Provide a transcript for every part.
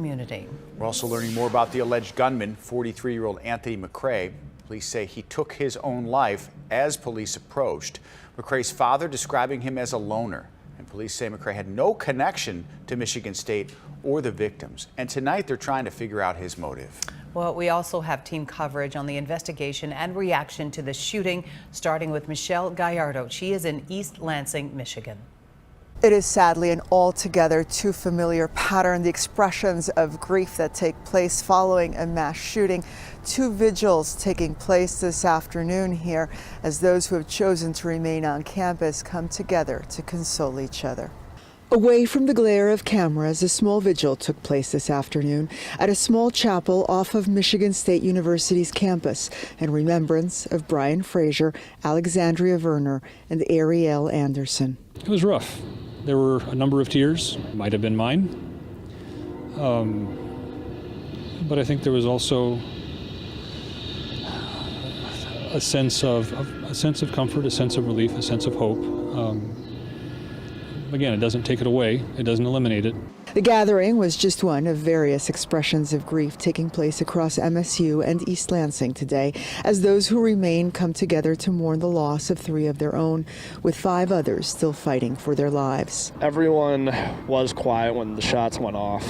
community. We're also learning more about the alleged gunman, 43-year-old Anthony McCrae. Police say he took his own life as police approached. McCrae's father describing him as a loner. And police say McCrae had no connection to Michigan State or the victims. And tonight they're trying to figure out his motive. Well, we also have team coverage on the investigation and reaction to the shooting, starting with Michelle Gallardo. She is in East Lansing, Michigan. It is sadly an altogether too familiar pattern, the expressions of grief that take place following a mass shooting. Two vigils taking place this afternoon here as those who have chosen to remain on campus come together to console each other. Away from the glare of cameras, a small vigil took place this afternoon at a small chapel off of Michigan State University's campus in remembrance of Brian Fraser, Alexandria Verner, and Ariel Anderson. It was rough. There were a number of tears, might have been mine, but I think there was also a sense of comfort, a sense of relief, a sense of hope. Again, it doesn't take it away, it doesn't eliminate it. The gathering was just one of various expressions of grief taking place across MSU and East Lansing today as those who remain come together to mourn the loss of 3 of their own, with 5 others still fighting for their lives. Everyone was quiet when the shots went off,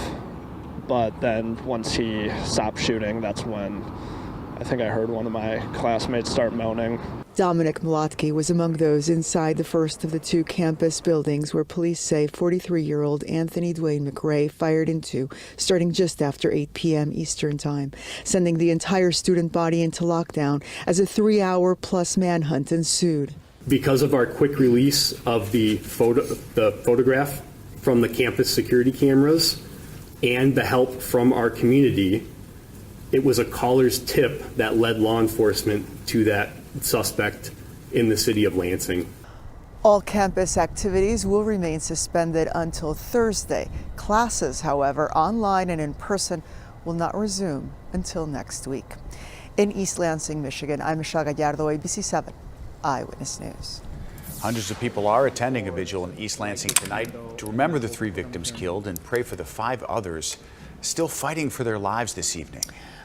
but then once he stopped shooting, that's when I think I heard one of my classmates start moaning. Dominic Mlotke was among those inside the first of the 2 campus buildings where police say 43-year-old Anthony Dwayne McCrae fired into starting just after 8 p.m. Eastern Time, sending the entire student body into lockdown as a 3-hour-plus manhunt ensued. Because of our quick release of the photograph from the campus security cameras and the help from our community, it was a caller's tip that led law enforcement to that suspect in the city of Lansing. All campus activities will remain suspended until Thursday. Classes, however, online and in person, will not resume until next week. In East Lansing, Michigan, I'm Michelle Gallardo, ABC 7 Eyewitness News. Hundreds of people are attending a vigil in East Lansing tonight to remember the 3 victims killed and pray for the 5 others still fighting for their lives this evening.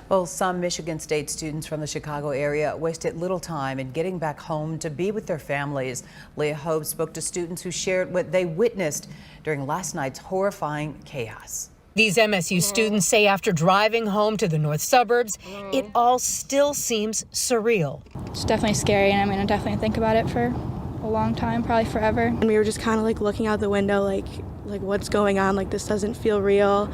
Well, some Michigan State students from the Chicago area wasted little time in getting back home to be with their families. Leah Hope spoke to students who shared what they witnessed during last night's horrifying chaos. These MSU students say after driving home to the north suburbs, it all still seems surreal. It's definitely scary, and I'm going to definitely think about it for a long time, probably forever. And we were just kind of like looking out the window like what's going on, like this doesn't feel real.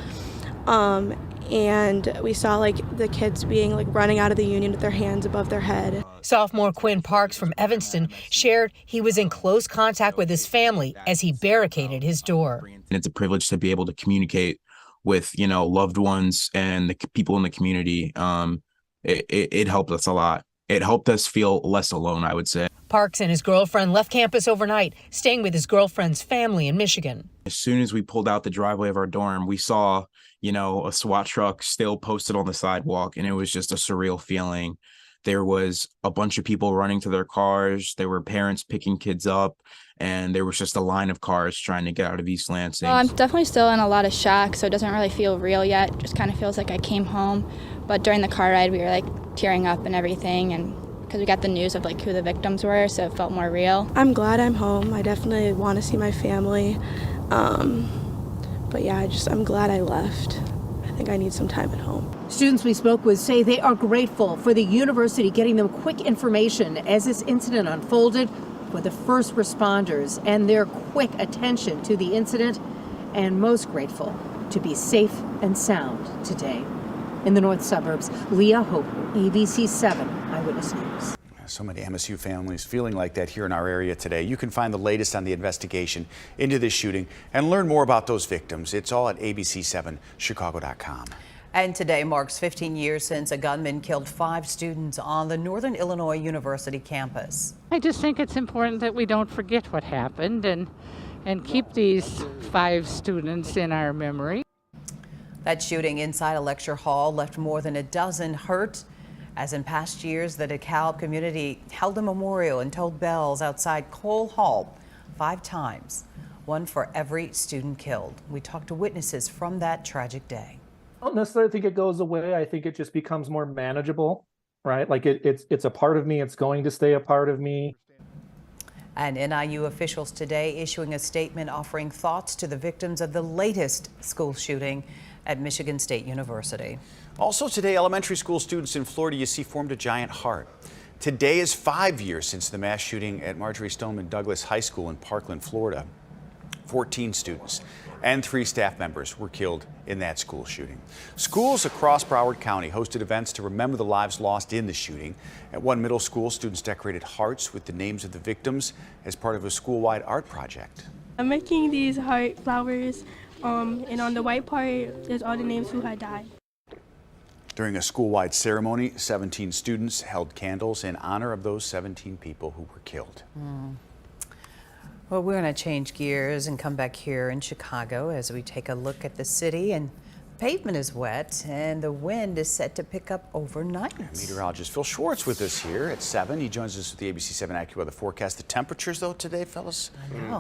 And we saw like the kids being like running out of the Union with their hands above their head. Sophomore Quinn Parks from Evanston shared he was in close contact with his family as he barricaded his door. And it's a privilege to be able to communicate with, loved ones and the people in the community. It helped us a lot. It helped us feel less alone, I would say. Parks and his girlfriend left campus overnight, staying with his girlfriend's family in Michigan. As soon as we pulled out the driveway of our dorm, we saw, a SWAT truck still posted on the sidewalk, and it was just a surreal feeling. There was a bunch of people running to their cars. There were parents picking kids up, and there was just a line of cars trying to get out of East Lansing. Well, I'm definitely still in a lot of shock, so it doesn't really feel real yet. It just kind of feels like I came home. But during the car ride, we were like tearing up and everything, and because we got the news of like who the victims were, so it felt more real. I'm glad I'm home. I definitely want to see my family. But yeah, I'm glad I left. I think I need some time at home. Students we spoke with say they are grateful for the university getting them quick information as this incident unfolded, for the first responders and their quick attention to the incident, and most grateful to be safe and sound today. In the north suburbs, Leah Hope, ABC 7 Eyewitness News. So many MSU families feeling like that here in our area today. You can find the latest on the investigation into this shooting and learn more about those victims. It's all at abc7chicago.com. And today marks 15 years since a gunman killed 5 students on the Northern Illinois University campus. I just think it's important that we don't forget what happened and keep these 5 students in our memory. That shooting inside a lecture hall left more than a dozen hurt. As in past years, the DeKalb community held a memorial and tolled bells outside Cole Hall 5 times, one for every student killed. We talked to witnesses from that tragic day. I don't necessarily think it goes away. I think it just becomes more manageable, right? Like it's a part of me. It's going to stay a part of me. And NIU officials today issuing a statement offering thoughts to the victims of the latest school shooting at Michigan State University. Also today, elementary school students in Florida, you see, formed a giant heart. Today is 5 years since the mass shooting at Marjorie Stoneman Douglas High School in Parkland, Florida. 14 students and 3 staff members were killed in that school shooting. Schools across Broward County hosted events to remember the lives lost in the shooting. At one middle school, students decorated hearts with the names of the victims as part of a school-wide art project. I'm making these heart flowers, and on the white part, there's all the names who had died. During a school-wide ceremony, 17 students held candles in honor of those 17 people who were killed. Well, we're going to change gears and come back here in Chicago as we take a look at the city. And pavement is wet and the wind is set to pick up overnight. Meteorologist Phil Schwartz with us here at 7. He joins us with the ABC 7 AccuWeather forecast. The temperatures, though, today, fellas,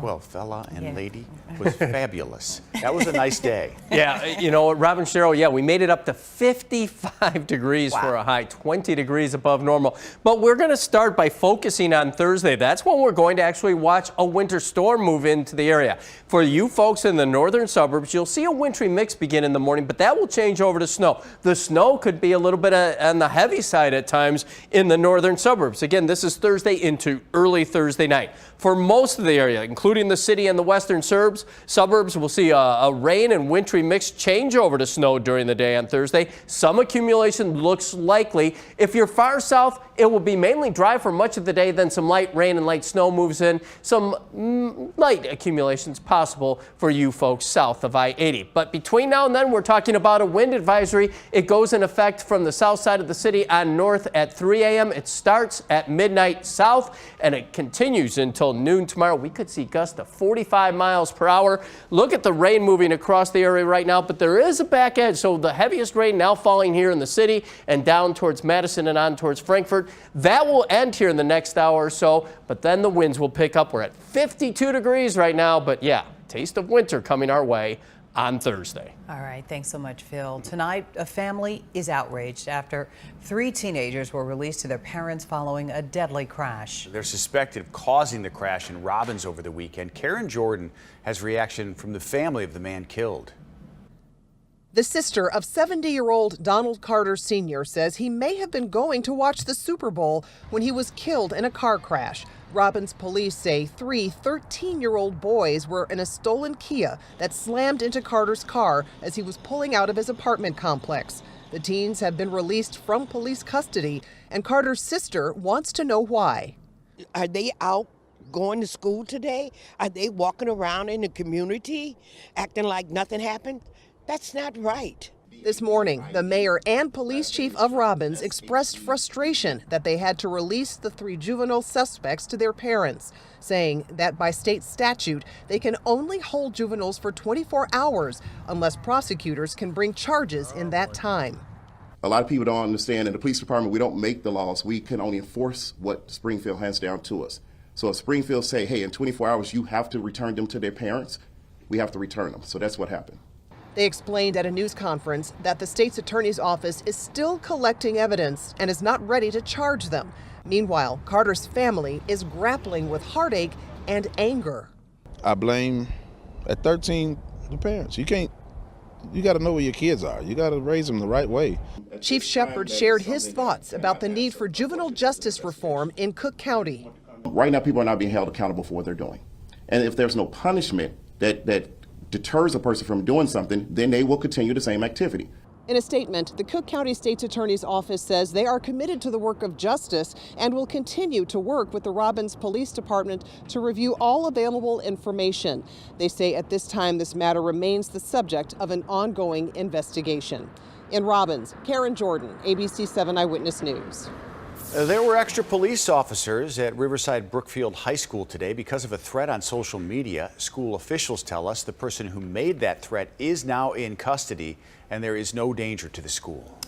well, fella and lady, was fabulous. That was a nice day. Yeah, you know, Robin Sherrill, yeah, we made it up to 55 degrees for a high, 20 degrees above normal. But we're going to start by focusing on Thursday. That's when we're going to actually watch a winter storm move into the area. For you folks in the northern suburbs, you'll see a wintry mix begin in the morning, but that will change over to snow. The snow could be a little bit on the heavy side at times in the northern suburbs. Again, this is Thursday into early Thursday night. For most of the area, including the city and the western suburbs, we'll see a rain and wintry mix change over to snow during the day on Thursday. Some accumulation looks likely. If you're far south, it will be mainly dry for much of the day, then some light rain and light snow moves in. Some light accumulations possible for you folks south of I-80. But between now and then, we're talking about a wind advisory. It goes in effect from the south side of the city on north at 3 a.m. It starts at midnight south and it continues until noon tomorrow. We could see gusts of 45 miles per hour. Look at the rain moving across the area right now, but there is a back edge. So the heaviest rain now falling here in the city and down towards Madison and on towards Frankfort. That will end here in the next hour or so, but then the winds will pick up. We're at 52 degrees right now, but yeah, taste of winter coming our way on Thursday. All right, thanks so much, Phil. Tonight, a family is outraged after 3 teenagers were released to their parents following a deadly crash. They're suspected of causing the crash in Robbins over the weekend. Karen Jordan has reaction from the family of the man killed. The sister of 70-year-old Donald Carter Sr. says he may have been going to watch the Super Bowl when he was killed in a car crash. Robbins police say 3 13-year-old boys were in a stolen Kia that slammed into Carter's car as he was pulling out of his apartment complex. The teens have been released from police custody, and Carter's sister wants to know why. Are they out going to school today? Are they walking around in the community acting like nothing happened? That's not right. This morning, the mayor and police chief of Robbins expressed frustration that they had to release the 3 juvenile suspects to their parents, saying that by state statute, they can only hold juveniles for 24 hours unless prosecutors can bring charges in that time. A lot of people don't understand in the police department, we don't make the laws. We can only enforce what Springfield hands down to us. So if Springfield say, hey, in 24 hours, you have to return them to their parents, we have to return them. So that's what happened. They explained at a news conference that the state's attorney's office is still collecting evidence and is not ready to charge them. Meanwhile, Carter's family is grappling with heartache and anger. I blame, at 13, the parents. You got to know where your kids are. You got to raise them the right way. Chief Shepard shared his thoughts about the need for juvenile justice reform in Cook County. Right now, people are not being held accountable for what they're doing. And if there's no punishment that deters a person from doing something, then they will continue the same activity. In a statement, the Cook County State's Attorney's Office says they are committed to the work of justice and will continue to work with the Robbins Police Department to review all available information. They say at this time this matter remains the subject of an ongoing investigation. In Robbins, Karen Jordan, ABC 7 Eyewitness News. There were extra police officers at Riverside Brookfield High School today because of a threat on social media. School officials tell us the person who made that threat is now in custody and there is no danger to the school.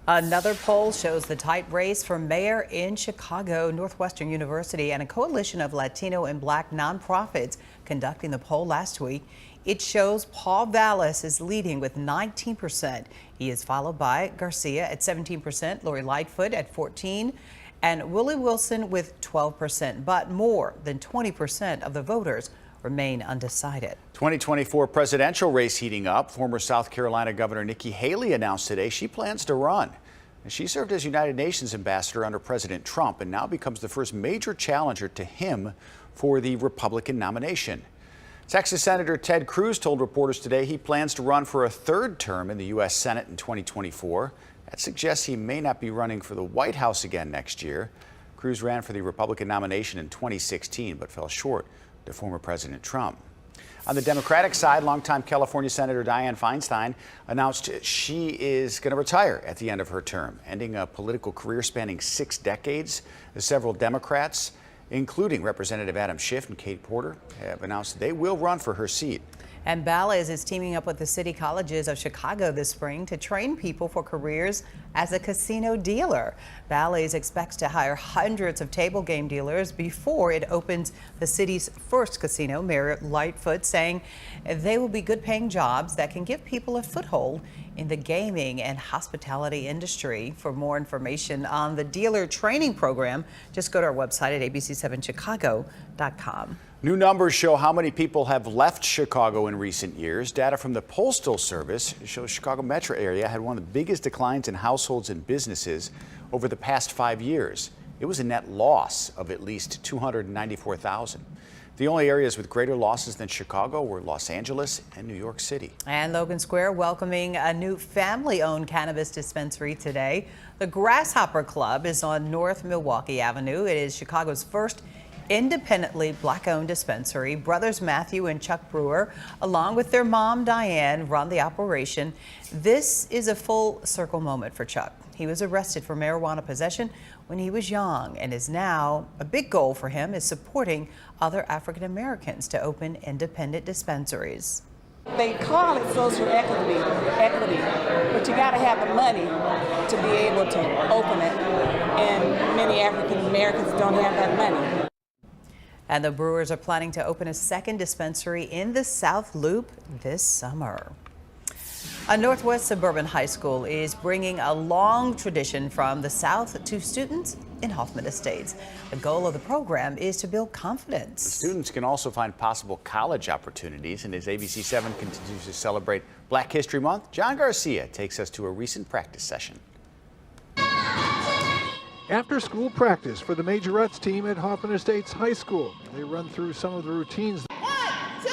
Another poll shows the tight race for mayor in Chicago. Northwestern University and a coalition of Latino and Black nonprofits conducting the poll last week. It shows Paul Vallis is leading with 19%. He is followed by Garcia at 17%, Lori Lightfoot at 14%, and Willie Wilson with 12%. But more than 20% of the voters remain undecided. 2024 presidential race heating up. Former South Carolina Governor Nikki Haley announced today she plans to run. And she served as United Nations ambassador under President Trump and now becomes the first major challenger to him for the Republican nomination. Texas Senator Ted Cruz told reporters today he plans to run for a third term in the U.S. Senate in 2024. That suggests he may not be running for the White House again next year. Cruz ran for the Republican nomination in 2016 but fell short to former President Trump. On the Democratic side, longtime California Senator Dianne Feinstein announced she is going to retire at the end of her term, ending a political career spanning 6 decades. Several Democrats, including Representative Adam Schiff and Kate Porter, have announced they will run for her seat. And Bally's is teaming up with the city colleges of Chicago this spring to train people for careers as a casino dealer. Bally's expects to hire hundreds of table game dealers before it opens the city's first casino. Mayor Lightfoot saying they will be good paying jobs that can give people a foothold in the gaming and hospitality industry. For more information on the dealer training program, just go to our website at abc7chicago.com. New numbers show how many people have left Chicago in recent years. Data from the Postal Service shows Chicago metro area had one of the biggest declines in households and businesses over the past 5 years. It was a net loss of at least 294,000. The only areas with greater losses than Chicago were Los Angeles and New York City. And Logan Square welcoming a new family-owned cannabis dispensary today. The Grasshopper Club is on North Milwaukee Avenue. It is Chicago's first independently Black-owned dispensary. Brothers Matthew and Chuck Brewer, along with their mom Diane, run the operation. This is a full circle moment for Chuck. He was arrested for marijuana possession when he was young and is now a big goal for him is supporting other African Americans to open independent dispensaries. They call it social equity, but you got to have the money to be able to open it, and many African Americans don't have that money. And the Brewers are planning to open a second dispensary in the South Loop this summer. A Northwest Suburban High School is bringing a long tradition from the South to students in Hoffman Estates. The goal of the program is to build confidence. The students can also find possible college opportunities, and as ABC7 continues to celebrate Black History Month, John Garcia takes us to a recent practice session. After school practice for the Majorettes team at Hoffman Estates High School. They run through some of the routines. 1, 2,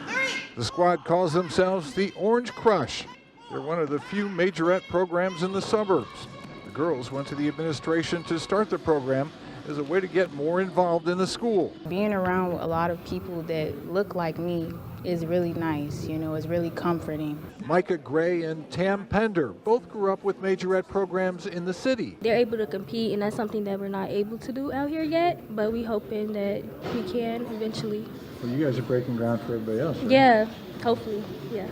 3. The squad calls themselves the Orange Crush. They're one of the few Majorette programs in the suburbs. The girls went to the administration to start the program as a way to get more involved in the school. Being around a lot of people that look like me is really nice, you know, it's really comforting. Micah Gray and Tam Pender both grew up with Majorette programs in the city. They're able to compete, and that's something that we're not able to do out here yet, but we're hoping that we can eventually. Well, you guys are breaking ground for everybody else, right? Yeah, hopefully, yeah.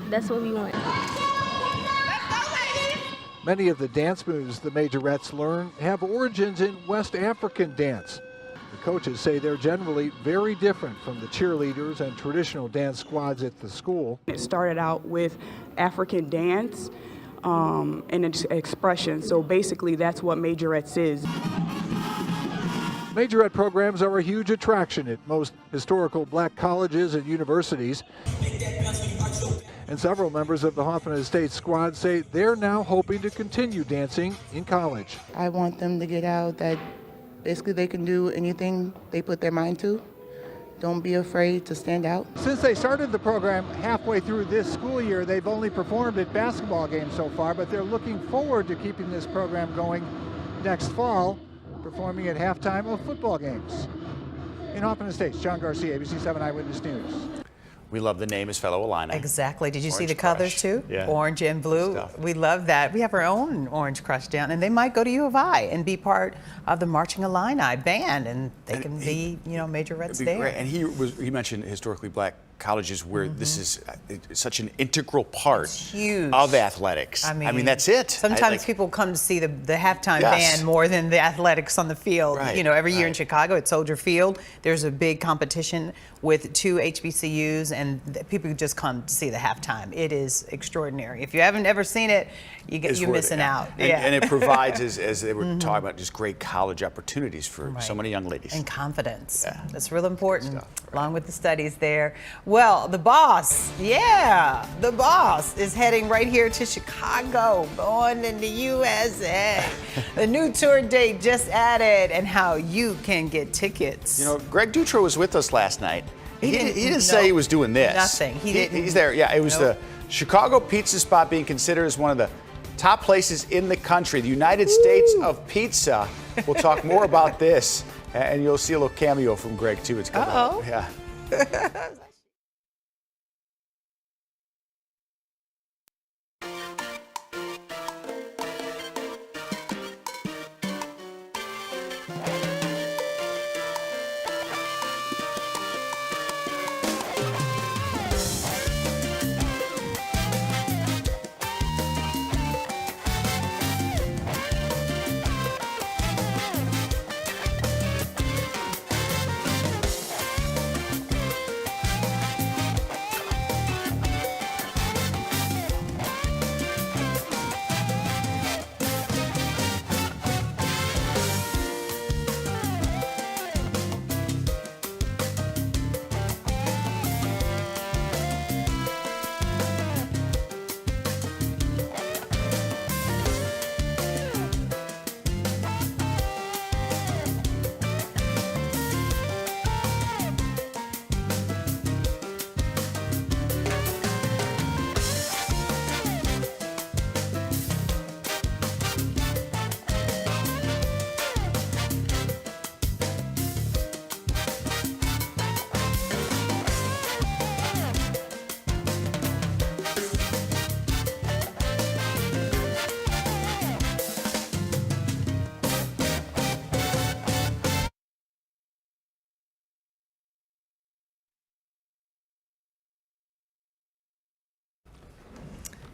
That's what we want. Many of the dance moves the Majorettes learn have origins in West African dance. The coaches say they're generally very different from the cheerleaders and traditional dance squads at the school. It started out with African dance and its expression, so basically that's what Majorettes is. Majorette programs are a huge attraction at most historical Black colleges and universities. And several members of the Hoffman Estates squad say they're now hoping to continue dancing in college. I want them to get out that basically they can do anything they put their mind to. Don't be afraid to stand out. Since they started the program halfway through this school year, they've only performed at basketball games so far, but they're looking forward to keeping this program going next fall, performing at halftime of football games. In Hoffman Estates, John Garcia, ABC7 Eyewitness News. We love the name as fellow Illini. Exactly. Did you see Orange the colors Crush. too? Yeah. Orange and blue. We love that. We have our own Orange Crush down, and they might go to U of I and be part of the Marching Illini band, and they can be, you know, Majorettes there. Great. And he mentioned historically Black colleges where this is such an integral part huge. of athletics. I mean, that's it. Sometimes people come to see the halftime band more than the athletics on the field. Right, You know, every year in Chicago at Soldier Field, there's a big competition with 2 HBCUs, and people just come to see the halftime. It is extraordinary. If you haven't ever seen it, you're missing out. And it provides, as they were talking about, just great college opportunities for so many young ladies. And confidence. That's real important, along with the studies there. Well, the boss, the boss is heading right here to Chicago, going in the USA. The new tour date just added, and how you can get tickets. You know, Greg Dutra was with us last night. He didn't say he was doing this. Nothing. He's there. Yeah, it was the Chicago pizza spot being considered as one of the top places in the country, the United States of Pizza. We'll talk more about this, and you'll see a little cameo from Greg too. It's coming up. Yeah.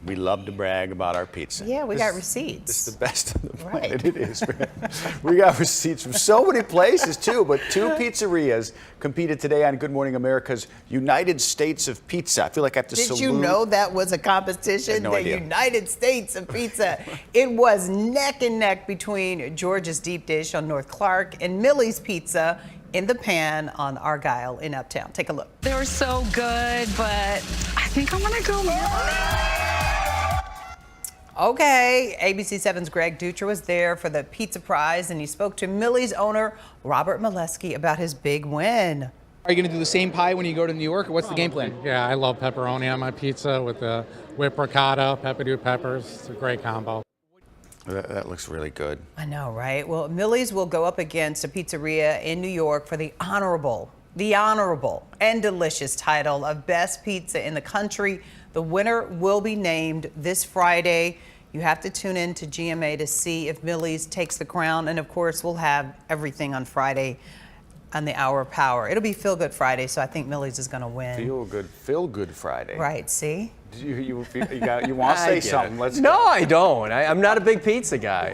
We love to brag about our pizza. Yeah, we got receipts. It's the best on the planet. It is. We got receipts from so many places too, but 2 pizzerias competed today on Good Morning America's United States of Pizza. I feel like I have to salute. Did you know that was a competition? No the idea. United States of Pizza. It was neck and neck between George's Deep Dish on North Clark and Millie's Pizza in the Pan on Argyle in Uptown. Take a look. They were so good, but I think I'm gonna go Okay, ABC7's Greg Dutra was there for the pizza prize, and he spoke to Millie's owner, Robert Molesky, about his big win. Are you going to do the same pie when you go to New York, or what's the game plan? Yeah, I love pepperoni on my pizza with the whipped ricotta, pepperdew peppers. It's a great combo. That looks really good. I know, right? Well, Millie's will go up against a pizzeria in New York for the honorable and delicious title of Best Pizza in the Country. The winner will be named this Friday. You have to tune in to GMA to see if Millie's takes the crown. And of course, we'll have everything on Friday on the Hour of Power. It'll be Feel Good Friday, so I think Millie's is going to win. Feel Good Friday. Right, see? You want to say something? Let's No, I don't. I'm not a big pizza guy.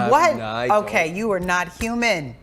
What? Okay, you are not human.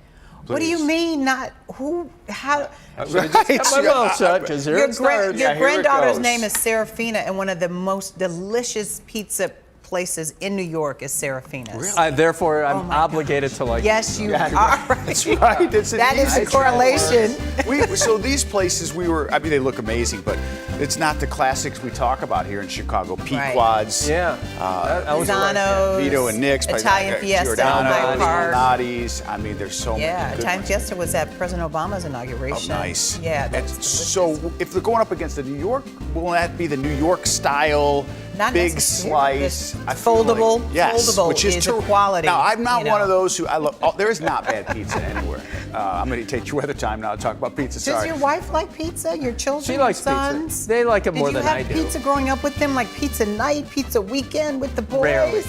Please. What do you mean not? Who? How? I should have just kept my mouth shut because here it starts. Your granddaughter's name is Serafina, and one of the most delicious pizza places in New York is Serafina's. Really? Therefore, I'm obligated to like. Yes, you are. That's right. That is the correlation. So these places, I mean, they look amazing, but it's not the classics we talk about here in Chicago. Pequod's, Zano's, Vito and Nick's, Italian Fiesta, Donati's. I mean, there's so many. Yeah, Italian Fiesta was at President Obama's inauguration. Oh, nice. Yeah. So if they're going up against the New York, will that be the New York style? Not big slice, foldable. Yes, foldable which is quality. Now, I'm not one of those who I love. There is not bad pizza anywhere. I'm going to take your other time now to talk about pizza. Does your wife like pizza? Your children, she likes sons? Pizza. They like it more than I do. Did you have pizza growing up with them, like pizza night, pizza weekend with the boys? Rarely.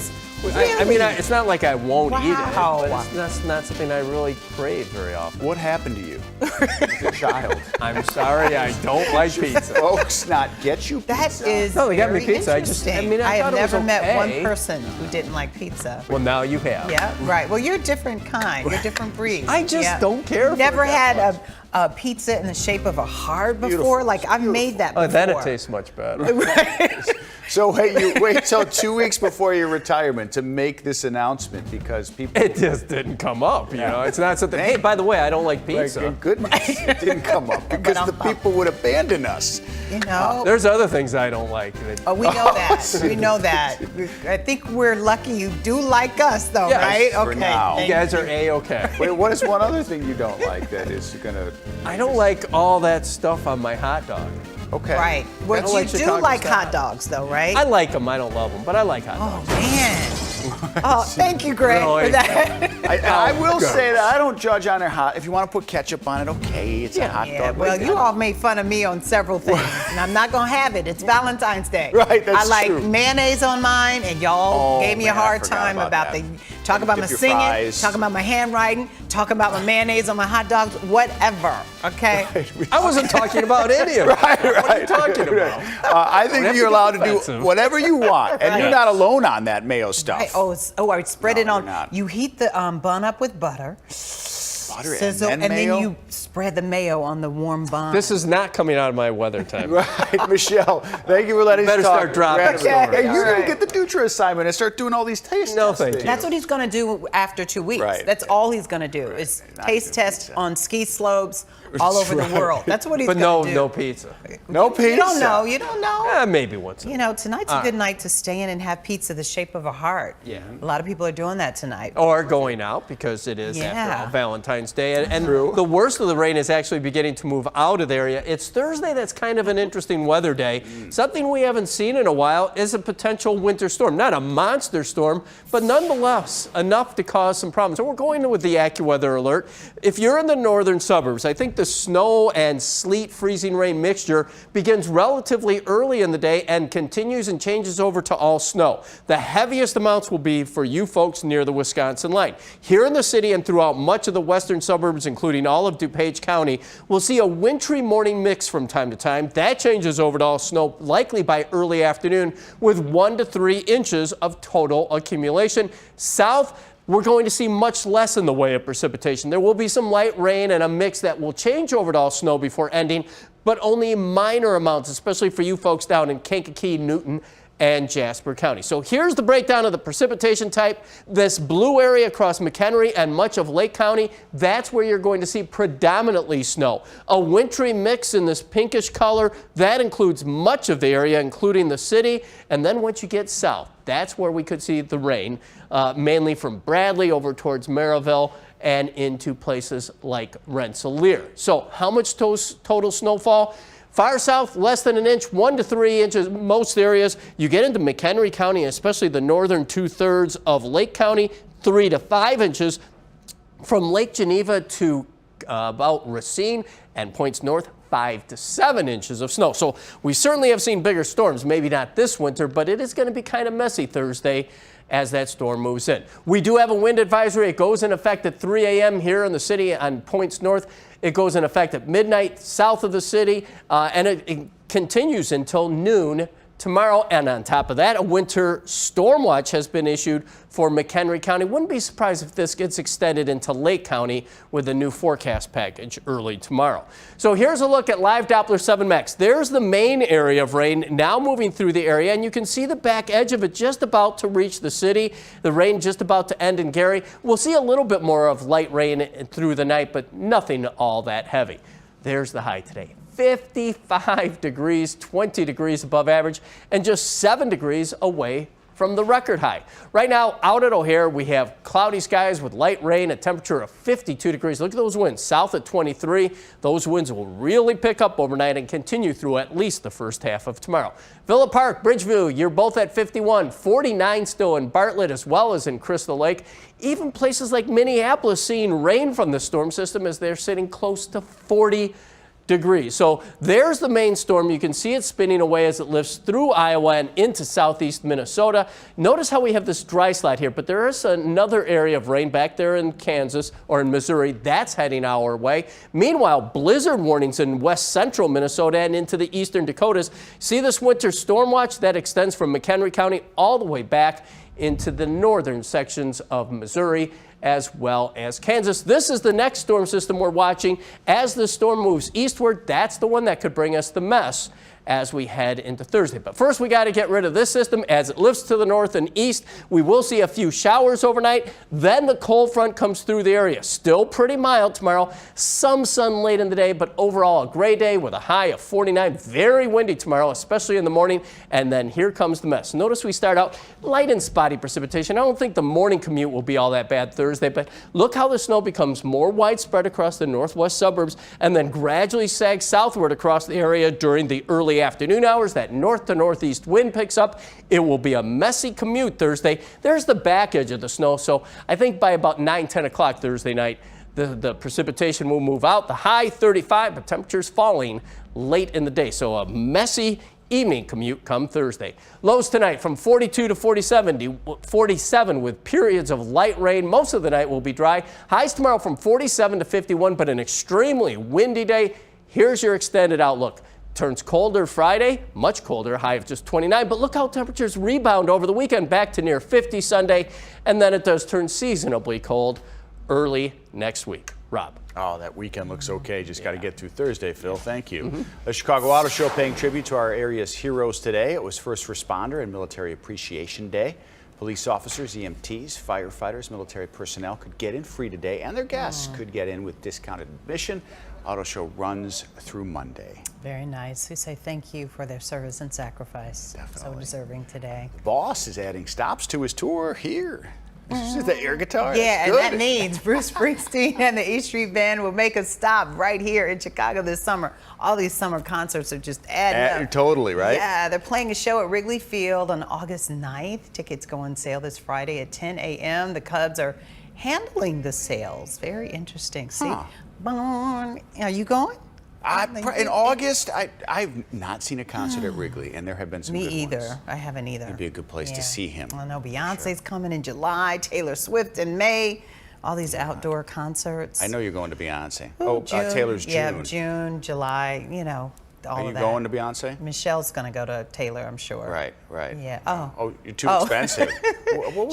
I mean, it's not like I won't eat it, Wow. but that's not something I really crave very often. What happened to you as a child? I'm sorry, I don't like pizza. Folks not get you That pizza? is No, they got me very pizza. I interesting. I have thought it was never met one okay. person who didn't like pizza. Well, now you have. Yeah, right. Well, you're a different kind. You're a different breed. I just don't care for Never it that had a pizza in the shape of a heart before. Like I've made that before. Oh, then it tastes much better. So hey, you wait till 2 weeks before your retirement to make this announcement because people. It just didn't come up, you know. It's not something. Hey, by the way, I don't like pizza. Like, goodness, it didn't come up because the people would abandon us. You know. There's other things I don't like. Oh, we know that. We know that. I think we're lucky you do like us, though, Yes, right? for Okay. now. You guys are A-okay. Wait, what is one other thing you don't like that is gonna? I don't like all that stuff on my hot dog. Okay. Right. Well, don't you like do Chicago like style. hot dogs, though, right? I like them. I don't love them, but I like hot dogs. Oh, man. Oh, thank you, Greg, Really? for that. I will say that I don't judge on their hot. If you want to put ketchup on it, okay, it's a hot dog. Well, you all made fun of me on several things, and I'm not gonna have it. It's Valentine's Day. Right, that's I like true. mayonnaise on mine, and y'all gave me a man, I hard forgot time about about that. talk about my Dip your singing, fries. talk about my handwriting, talk about my mayonnaise on my hot dogs, whatever. Okay. I wasn't talking about any of it. What are you talking about? I think have you're to allowed get to do offensive. whatever you want, and you're not alone on that mayo stuff. Right. I spread it No, on. you're not. You heat the bun up with butter. Butter Sizzle, and then mayo? you spread the mayo on the warm bun. This is not coming out of my weather time. Right, Michelle. Thank you for letting us Better talk. start dropping Right. stories. Hey, you're All gonna right. get the Dutra assignment and start doing all these taste No, tests thank things. you. That's what he's going to do after 2 weeks. Right. That's all he's going to do is Not taste do test pizza. on ski slopes all over That's the right. world. That's what he's But going to do. no pizza. No pizza. You don't know. You don't know. Maybe once. You know, tonight's a good night to stay in and have pizza the shape of a heart. Yeah. A lot of people are doing that tonight. Or going out because it is, after Yeah. all, Valentine's Day. And the worst of the rain is actually beginning to move out of the area. It's Thursday. That's kind of an interesting weather day. Something we haven't seen in a while is a potential winter storm. Not a monster storm, but nonetheless enough to cause some problems. So we're going with the AccuWeather alert. If you're in the northern suburbs, I think the snow and sleet freezing rain mixture begins relatively early in the day and continues and changes over to all snow. The heaviest amounts will be for you folks near the Wisconsin line. Here in the city and throughout much of the western suburbs, including all of DuPage County, we'll see a wintry morning mix from time to time. That changes over to all snow likely by early afternoon with 1 to 3 inches of total accumulation. South, we're going to see much less in the way of precipitation. There will be some light rain and a mix that will change over to all snow before ending, but only minor amounts, especially for you folks down in Kankakee, Newton, and Jasper County. So here's the breakdown of the precipitation type. This blue area across McHenry and much of Lake County, that's where you're going to see predominantly snow. A wintry mix in this pinkish color, that includes much of the area, including the city. And then once you get south, that's where we could see the rain, mainly from Bradley over towards Maryville and into places like Rensselaer. So how much total snowfall? Far south, less than an inch, 1 to 3 inches, most areas. You get into McHenry County, especially the northern 2/3 of Lake County, 3 to 5 inches. From Lake Geneva to about Racine and points north, 5 to 7 inches of snow. So we certainly have seen bigger storms, maybe not this winter, but it is going to be kind of messy Thursday as that storm moves in. We do have a wind advisory. It goes in effect at 3 a.m. here in the city on points north. It goes in effect at midnight south of the city, and it continues until noon tomorrow. And on top of that, a winter storm watch has been issued for McHenry County. Wouldn't be surprised if this gets extended into Lake County with a new forecast package early tomorrow. So here's a look at live Doppler 7 Max. There's the main area of rain now moving through the area, and you can see the back edge of it just about to reach the city. The rain just about to end in Gary. We'll see a little bit more of light rain through the night, but nothing all that heavy. There's the high today. 55 degrees, 20 degrees above average, and just 7 degrees away from the record high. Right now, out at O'Hare, we have cloudy skies with light rain, a temperature of 52 degrees. Look at those winds, south at 23. Those winds will really pick up overnight and continue through at least the first half of tomorrow. Villa Park, Bridgeview, you're both at 51, 49 still in Bartlett as well as in Crystal Lake. Even places like Minneapolis seeing rain from the storm system as they're sitting close to 40 degrees. So there's the main storm. You can see it spinning away as it lifts through Iowa and into southeast Minnesota. Notice how we have this dry slide here, but there is another area of rain back there in Kansas or in Missouri. That's heading our way. Meanwhile, blizzard warnings in west central Minnesota and into the eastern Dakotas. See this winter storm watch that extends from McHenry County all the way back into the northern sections of Missouri as well as Kansas. This is the next storm system we're watching. As the storm moves eastward, that's the one that could bring us the mess as we head into Thursday. But first, we got to get rid of this system. As it lifts to the north and east, we will see a few showers overnight. Then the cold front comes through the area. Still pretty mild tomorrow. Some sun late in the day, but overall a gray day with a high of 49. Very windy tomorrow, especially in the morning. And then here comes the mess. Notice we start out light and spotty precipitation. I don't think the morning commute will be all that bad Thursday, but look how the snow becomes more widespread across the northwest suburbs and then gradually sags southward across the area during the early afternoon hours. That north to northeast wind picks up. It will be a messy commute Thursday. There's the back edge of the snow, so I think by about 9-10 o'clock Thursday night, the precipitation will move out. The high 35, but temperatures falling late in the day, so a messy evening commute come Thursday. Lows tonight from 42 to 47 with periods of light rain. Most of the night will be dry. Highs tomorrow from 47 to 51, but an extremely windy day. Here's your extended outlook. Turns colder Friday, much colder, high of just 29. But look how temperatures rebound over the weekend, back to near 50 Sunday. And then it does turn seasonably cold early next week. Rob. Oh, that weekend looks okay. Just got to get through Thursday, Phil. Thank you. The Chicago Auto Show paying tribute to our area's heroes today. It was First Responder and Military Appreciation Day. Police officers, EMTs, firefighters, military personnel could get in free today, and their guests could get in with discounted admission. Auto Show runs through Monday. Very nice. We say thank you for their service and sacrifice. Definitely. So deserving today. The boss is adding stops to his tour here. Is the air guitar? Yeah, That's and good. that means Bruce Springsteen and the E Street Band will make a stop right here in Chicago this summer. All these summer concerts are just adding up. Totally, right? Yeah, they're playing a show at Wrigley Field on August 9th. Tickets go on sale this Friday at 10 a.m. The Cubs are handling the sales. Very interesting. See? Are you going? In August, I've not seen a concert at Wrigley, and there have been some Me good either. ones. I haven't either. It'd be a good place to see him. I know Beyonce's coming in July, Taylor Swift in May, all these outdoor concerts. I know you're going to Beyonce. June. Taylor's June. Yeah, June, July, all Are of that. you going to Beyonce? Michelle's going to go to Taylor, I'm sure. Right. Yeah. Oh, you're too expensive.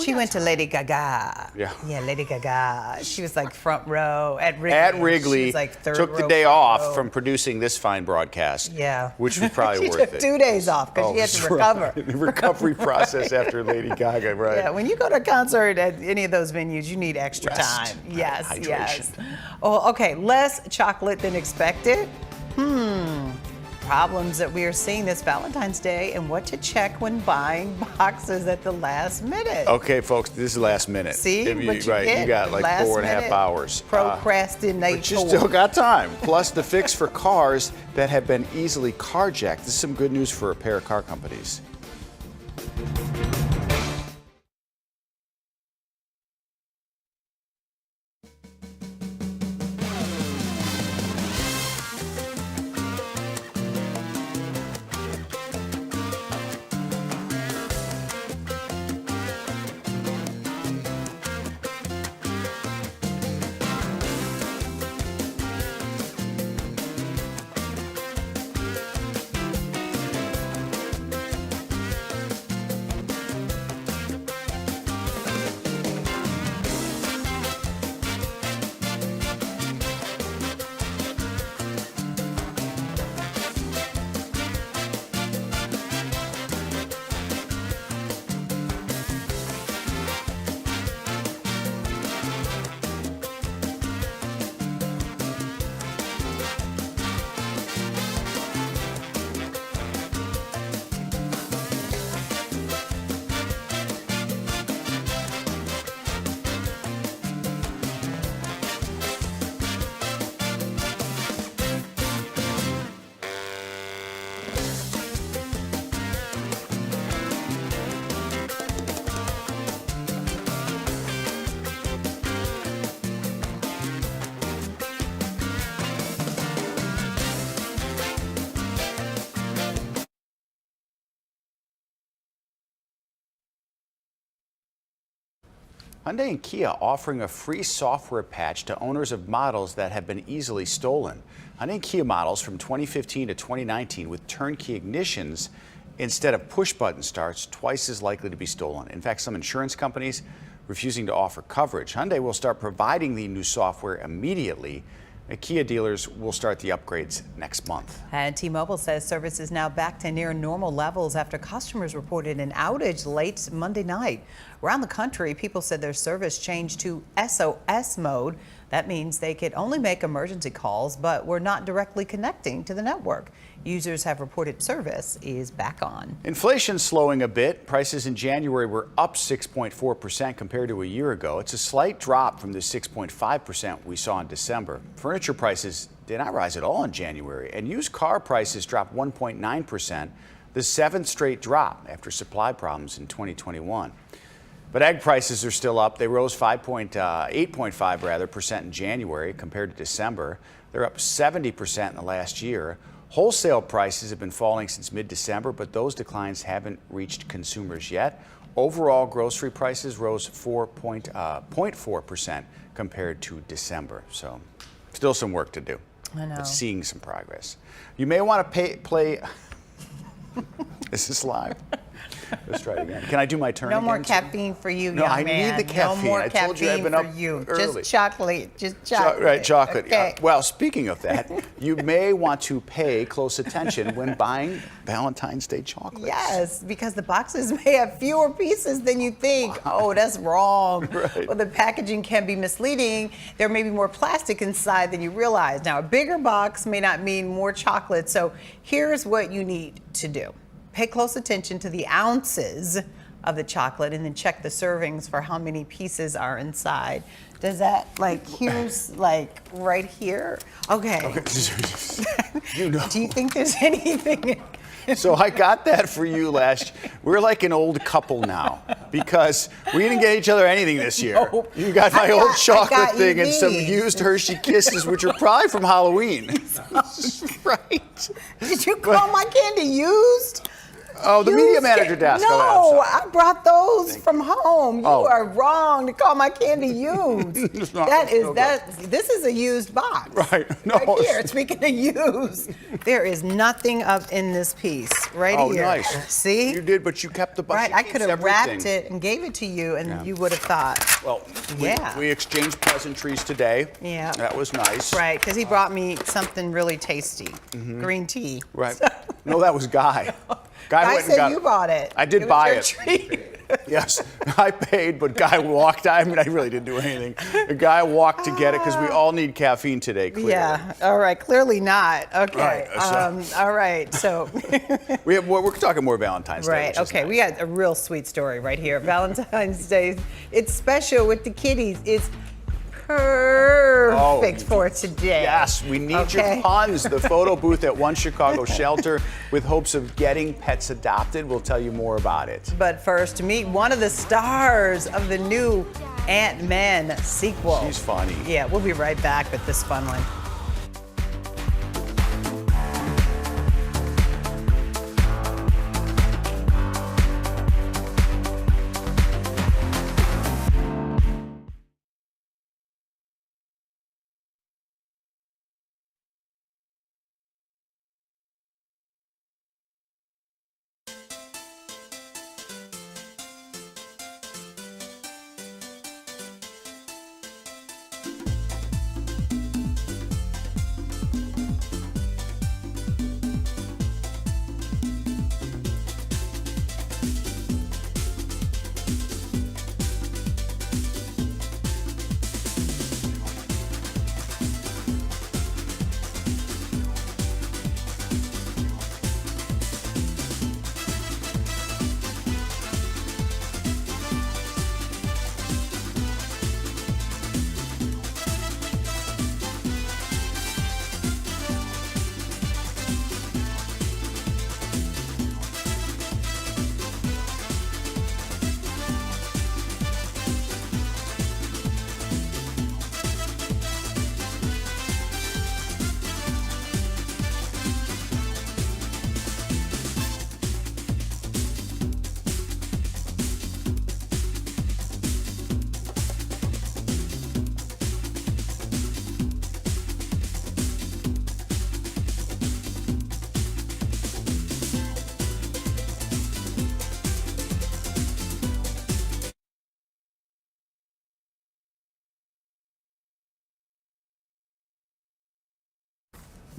She went to Lady Gaga. Yeah, Lady Gaga. She was like front row at Wrigley. At Wrigley, She was like third took the row, day front off row. from producing this fine broadcast. Yeah. Which was probably She worth took it. 2 days off because she had to recover. The recovery process after Lady Gaga, right? Yeah, when you go to a concert at any of those venues, you need extra Rest. time. Yes, Hydration. yes. Oh, okay, less chocolate than expected. Problems that we are seeing this Valentine's Day and what to check when buying boxes at the last minute. Okay, folks, this is last minute. See, If you, what you right, get, you got like last 4.5 minute hours. Procrastinate. But you still got time. Plus the fix for cars that have been easily carjacked. This is some good news for a pair of car companies. Hyundai and Kia offering a free software patch to owners of models that have been easily stolen. Hyundai and Kia models from 2015 to 2019 with turnkey ignitions instead of push-button starts twice as likely to be stolen. In fact, some insurance companies refusing to offer coverage. Hyundai will start providing the new software immediately. Kia dealers will start the upgrades next month. And T-Mobile says service is now back to near normal levels after customers reported an outage late Monday night. Around the country, people said their service changed to SOS mode. That means they could only make emergency calls, but were not directly connecting to the network. Users have reported service is back on. Inflation's slowing a bit. Prices in January were up 6.4% compared to a year ago. It's a slight drop from the 6.5% we saw in December. Furniture prices did not rise at all in January, and used car prices dropped 1.9%, the seventh straight drop after supply problems in 2021. But egg prices are still up. They rose 8.5% in January compared to December. They're up 70% in the last year. Wholesale prices have been falling since mid-December, but those declines haven't reached consumers yet. Overall, grocery prices rose 0.4% compared to December. So still some work to do. I know. But seeing some progress. You may want to play. Is this live? Let's try it again. Can I do my turn No again? more caffeine for you, No, young I man. need the caffeine. No more I told you I've caffeine been for up you. early. Just chocolate. Just chocolate. Right, chocolate. Okay. Well, speaking of that, you may want to pay close attention when buying Valentine's Day chocolates. Yes, because the boxes may have fewer pieces than you think. Oh, that's wrong. Right. Well, the packaging can be misleading. There may be more plastic inside than you realize. Now, a bigger box may not mean more chocolate. So here's what you need to do. Pay close attention to the ounces of the chocolate and then check the servings for how many pieces are inside. Does that, like, here's like right here? Okay. You know. Do you think there's anything? So I got that for you last year. We're like an old couple now because we didn't get each other anything this year. No. You got my old chocolate thing and some these. used Hershey Kisses, which are probably from Halloween. Right. Did you call my candy used? Oh, the media manager desk. No, I brought those from home. You are wrong to call my candy used. This is a used box. Right. No. Right here. Speaking of used, there is nothing up in this piece right here. Oh, nice. See? You did, but you kept the box. Right. I could have wrapped it and gave it to you, and you would have thought. Well, yeah. We exchanged pleasantries today. Yeah. That was nice. Right, because he brought me something really tasty, green tea. Right. No, that was Guy. Guy went and said got you it. bought it. I did was buy your it. treat. Yes, I paid, but Guy walked. I mean, I really didn't do anything. The guy walked to get it because we all need caffeine today, clearly. Yeah, all right, clearly not. Okay, Right, all right, so. We're talking more Valentine's Day. Right, okay, we got a real sweet story right here. Valentine's Day, it's special with the kiddies. It's perfect for today. Yes, we need your puns. The photo booth at One Chicago Shelter with hopes of getting pets adopted. We'll tell you more about it. But first, to meet one of the stars of the new Ant-Man sequel. She's funny. Yeah, we'll be right back with this fun one.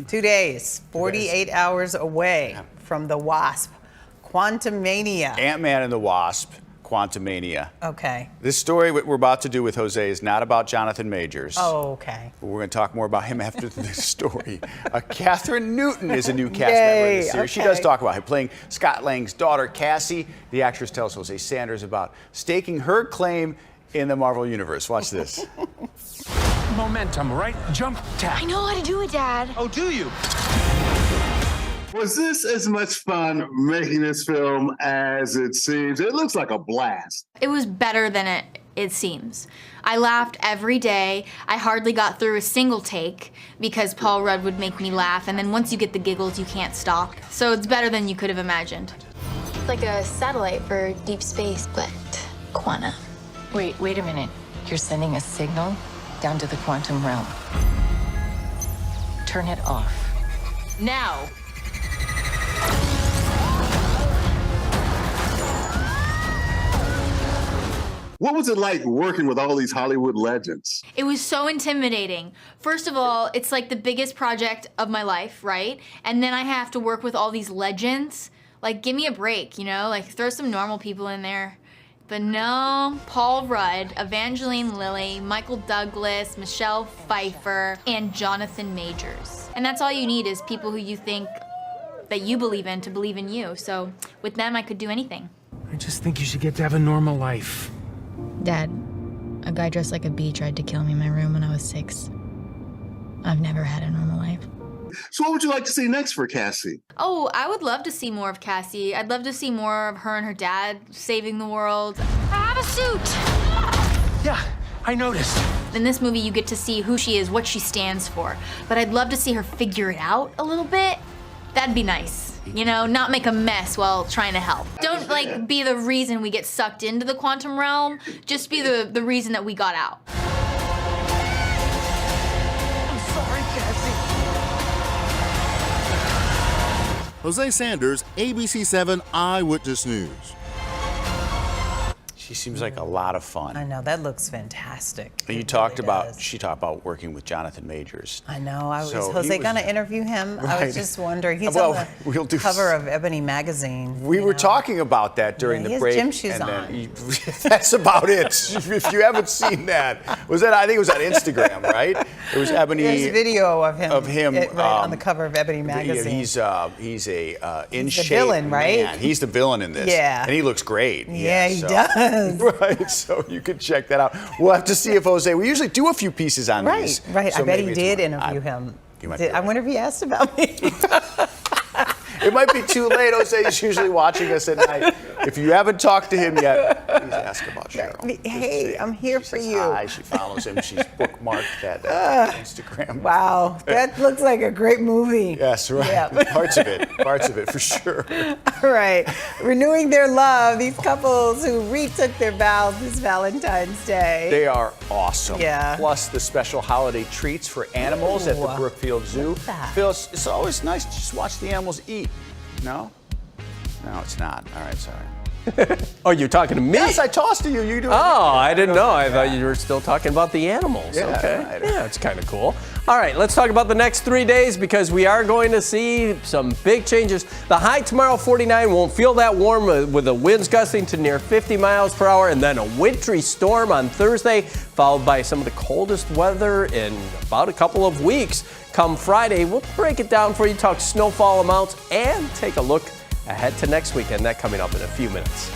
2 days, 48 hours away from the Wasp. Quantumania. Ant-Man and the Wasp. Quantumania. Okay. This story we're about to do with Jose is not about Jonathan Majors. Oh, okay. But we're going to talk more about him after this story. Catherine Newton is a new cast member in this series. She does talk about him playing Scott Lang's daughter, Cassie. The actress tells Jose Sanders about staking her claim in the Marvel Universe. Watch this. Momentum, right? Jump tap. I know how to do it, Dad. Oh, do you? Was this as much fun making this film as it seems? It looks like a blast. It was better than it seems. I laughed every day. I hardly got through a single take because Paul Rudd would make me laugh, and then once you get the giggles, you can't stop. So it's better than you could have imagined. It's like a satellite for deep space, but quanta. Wait a minute. You're sending a signal down to the quantum realm. Turn it off. Now! What was it like working with all these Hollywood legends? It was so intimidating. First of all, it's like the biggest project of my life, right? And then I have to work with all these legends. Like, give me a break, you know? Like, throw some normal people in there. But no, Paul Rudd, Evangeline Lilly, Michael Douglas, Michelle Pfeiffer, and Jonathan Majors. And that's all you need is people who you think that you believe in to believe in you. So with them, I could do anything. I just think you should get to have a normal life. Dad, a guy dressed like a bee tried to kill me in my room when I was 6. I've never had a normal life. So what would you like to see next for Cassie? Oh, I would love to see more of Cassie. I'd love to see more of her and her dad saving the world. I have a suit! Yeah, I noticed. In this movie, you get to see who she is, what she stands for. But I'd love to see her figure it out a little bit. That'd be nice. You know, not make a mess while trying to help. Don't, like, be the reason we get sucked into the quantum realm. Just be the reason that we got out. I'm sorry, Cassie. Jose Sanders, ABC7 Eyewitness News. She seems like a lot of fun. I know, that looks fantastic. And she talked about working with Jonathan Majors. I know. Is So Jose he was- going to interview him? I Right. was just wondering. He's Well, on the we'll do cover of Ebony magazine. We were talking about that during Yeah, the he has break. gym shoes and then on. that's about it. If you haven't seen that, I think it was on Instagram, right? It was Ebony. There's a video of him. right on the cover of Ebony magazine. He's a in He's the shape villain, right? man. He's the villain in this. Yeah. And he looks great. Yeah, he does. Right. So you could check that out. We'll have to see if Jose. We usually do a few pieces on these. Right. So I bet maybe he it's did one. interview him. You might be I wonder if he asked about me. It might be too late. Jose is usually watching us at night. If you haven't talked to him yet, please ask about Cheryl. Hey, I'm here for you. Hi, she follows him. She's bookmarked that Instagram. Wow, that looks like a great movie. Yes, right. Yeah. Parts of it for sure. All right, renewing their love. These couples who retook their vows this Valentine's Day. They are awesome. Yeah. Plus the special holiday treats for animals at the Brookfield Zoo. Phil, it's always nice to just watch the animals eat. No? No, it's not. All right, sorry. Oh, you're talking to me? Yes, I tossed to you. You do. Oh, I didn't know. I thought you were still talking about the animals. Yeah, okay. right. Yeah, it's kind of cool. All right, let's talk about the next 3 days because we are going to see some big changes. The high tomorrow, 49, won't feel that warm with the winds gusting to near 50 miles per hour, and then a wintry storm on Thursday, followed by some of the coldest weather in about a couple of weeks. Come Friday, we'll break it down for you, talk snowfall amounts, and take a look ahead to next weekend. That coming up in a few minutes.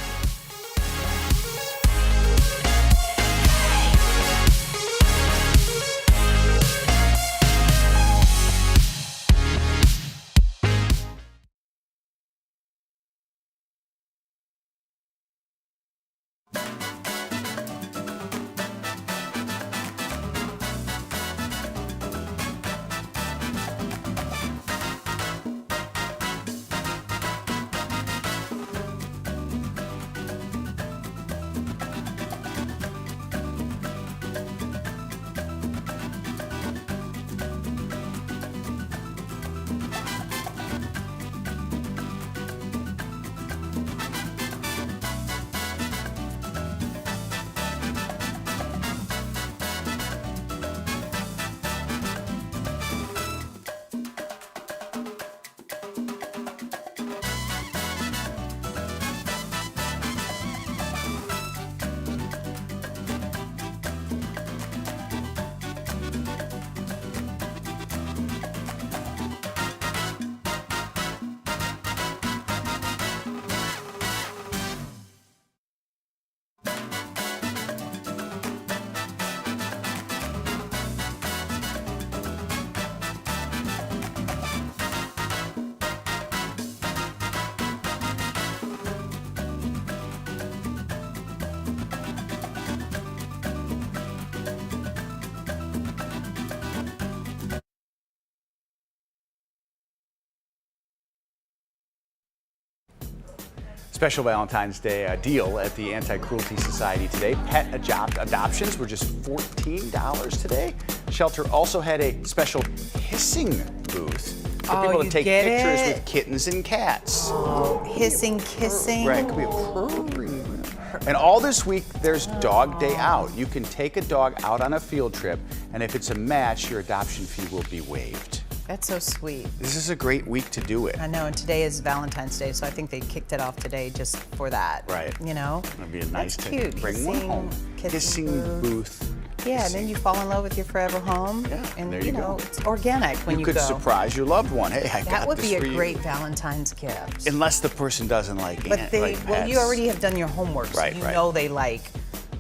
Special Valentine's Day deal at the Anti-Cruelty Society today. Pet adoptions were just $14 today. Shelter also had a special hissing booth for people to take pictures with kittens and cats. Oh, hissing, kissing. Right, could be a purring. And all this week, there's Dog Day Out. You can take a dog out on a field trip, and if it's a match, your adoption fee will be waived. That's so sweet. This is a great week to do it. I know, and today is Valentine's Day, so I think they kicked it off today just for that. Right. You know? It'd be nice That's to cute. bring one home. Kissing booth. Yeah, and then you fall in love with your forever home. Yeah, and there you know, go. It's organic when you could go. surprise your loved one. Hey, I got That would this be a for you. great Valentine's gift. Unless the person doesn't like But they, like well, you pets. already have done your homework, so Right, you right. know they like,